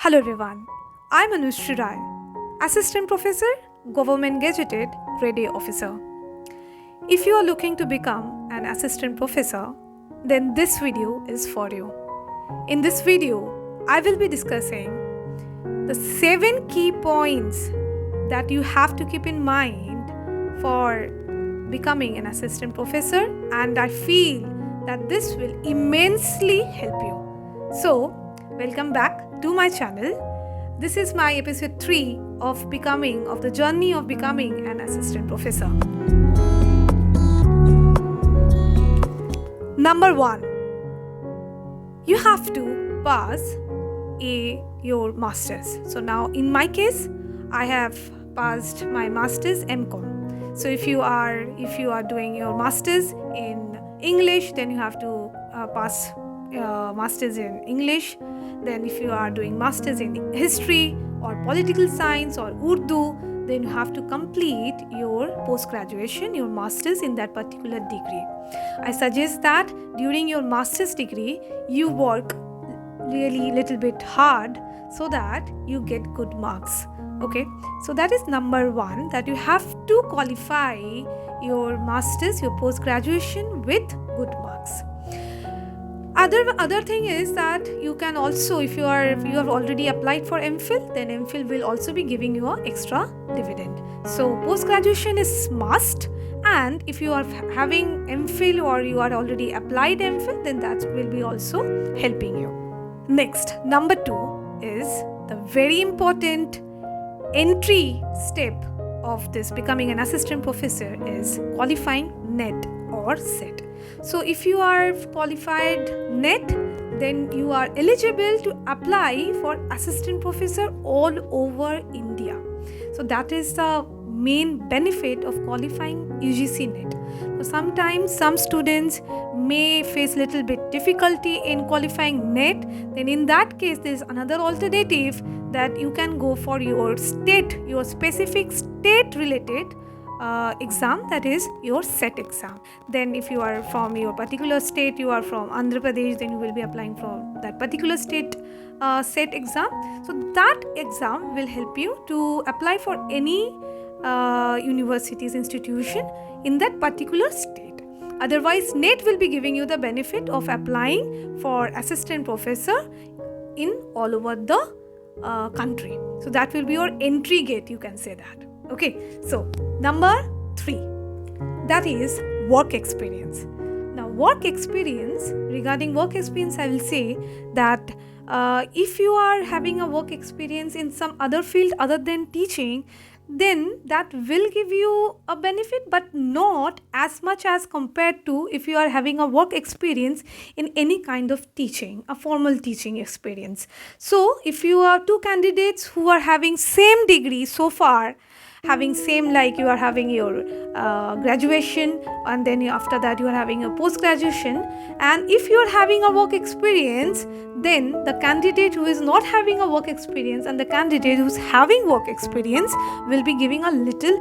Hello everyone, I'm RayAnushree, Assistant Professor, Government Gazetted Grade A Officer. If you are looking to become an Assistant Professor, then this video is for you. In this video, I will be discussing the 7 key points that you have to keep in mind for becoming an Assistant Professor, and I feel that this will immensely help you. So, welcome back to my channel. This is my episode 3 of the journey of becoming an assistant professor. Number 1, you have to pass your masters. So now in my case, I have passed my masters MCom. So if you are doing your masters in English, then you have to pass masters in English. Then if you are doing masters in history or political science or Urdu, then you have to complete your post-graduation, your masters in that particular degree. I suggest that during your master's degree, you work really little bit hard so that you get good marks. Okay, so that is number 1, that you have to qualify your masters, your post-graduation with good marks. Other thing is that you can also, if you have already applied for MPhil, then MPhil will also be giving you an extra dividend. So post-graduation is must, and if you are having MPhil or you are already applied MPhil, then that will be also helping you. Next, number 2 is the very important entry step of this becoming an assistant professor is qualifying NET or SET. So if you are qualified NET, then you are eligible to apply for assistant professor all over India. So that is the main benefit of qualifying UGC NET. So sometimes some students may face little bit difficulty in qualifying NET. Then in that case, there is another alternative that you can go for your specific state related exam, that is your SET exam. Then if you are from your particular state, you are from Andhra Pradesh, then you will be applying for that particular state SET exam. So that exam will help you to apply for any university's institution in that particular state. Otherwise, NET will be giving you the benefit of applying for assistant professor in all over the country. So that will be your entry gate, you can say that. Okay, so number 3, that is work experience. Now regarding work experience, I will say that if you are having a work experience in some other field other than teaching, then that will give you a benefit, but not as much as compared to if you are having a work experience in any kind of teaching, a formal teaching experience. So if you are 2 candidates who are having same degree so far, having same, like you are having your graduation, and then after that you are having a post-graduation, and if you are having a work experience, then the candidate who is not having a work experience and the candidate who is having work experience will be giving a little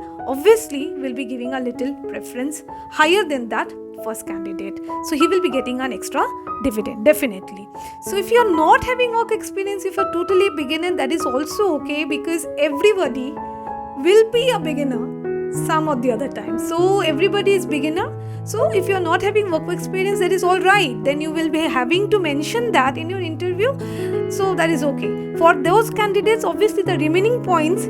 preference higher than that first candidate. So he will be getting an extra dividend, definitely. So if you are not having work experience, if you are totally beginner, that is also okay, because everybody will be a beginner some or the other time. So everybody is beginner. So if you are not having work experience, that is all right. Then you will be having to mention that in your interview. So that is okay. For those candidates, obviously the remaining points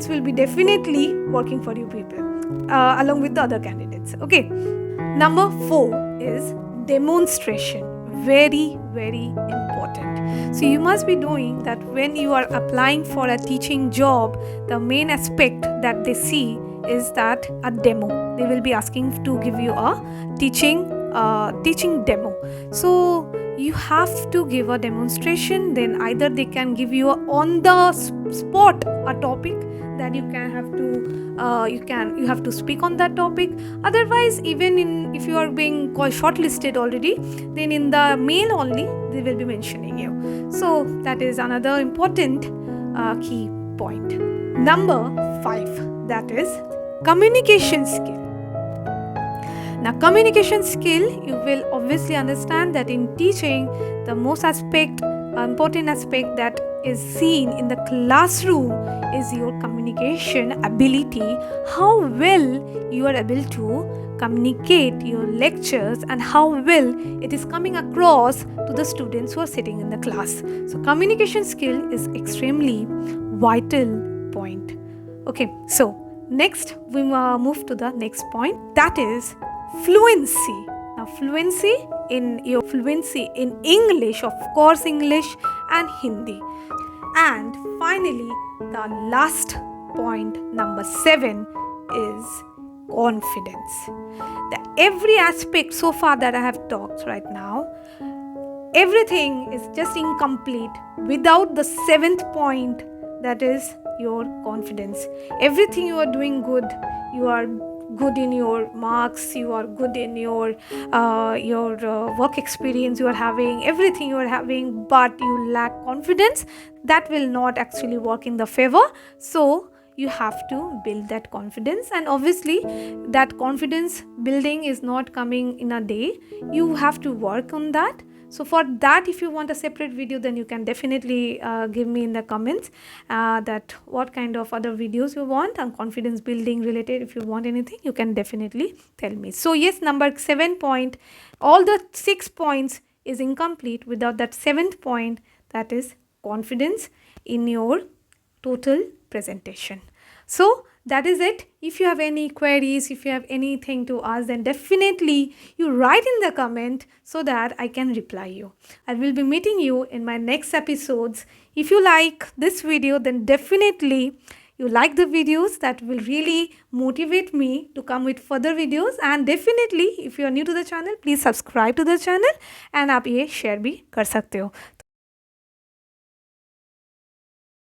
will be definitely working for you people along with the other candidates. Okay. Number 4 is demonstration. Very, very important. So you must be doing that when you are applying for a teaching job. The main aspect that they see is that a demo. They will be asking to give you a teaching demo. So you have to give a demonstration. Then either they can give you on the spot a topic that you have to speak on that topic. Otherwise, even if you are being called shortlisted already, then in the mail only they will be mentioning you. So that is another important key point. Number 5, that is communication skill. Now, communication skill, you will obviously understand that in teaching, the most aspect important aspect that is seen in the classroom is your communication ability, how well you are able to communicate your lectures and how well it is coming across to the students who are sitting in the class. So communication skill is extremely vital point. Okay, so next we move to the next point, that is fluency. Now fluency in English, of course English and Hindi. And finally the last point, number 7, is confidence. Every aspect so far that I have talked right now, everything is just incomplete without the 7th point, that is your confidence. Everything you are doing good, you are good in your marks, you are good in your work experience you are having, everything you are having, but you lack confidence, that will not actually work in the favor. So you have to build that confidence, and obviously that confidence building is not coming in a day. You have to work on that. So for that, if you want a separate video, then you can definitely give me in the comments that what kind of other videos you want and confidence building related. If you want anything, you can definitely tell me. So yes, number 7 point, all the 6 points is incomplete without that 7th point, that is confidence in your total presentation. So that is it. If you have any queries, if you have anything to ask, then definitely you write in the comment so that I can reply you. I will be meeting you in my next episodes. If you like this video, then definitely you like the videos, that will really motivate me to come with further videos. And definitely if you are new to the channel, please subscribe to the channel and आप ये share भी कर सकते हो.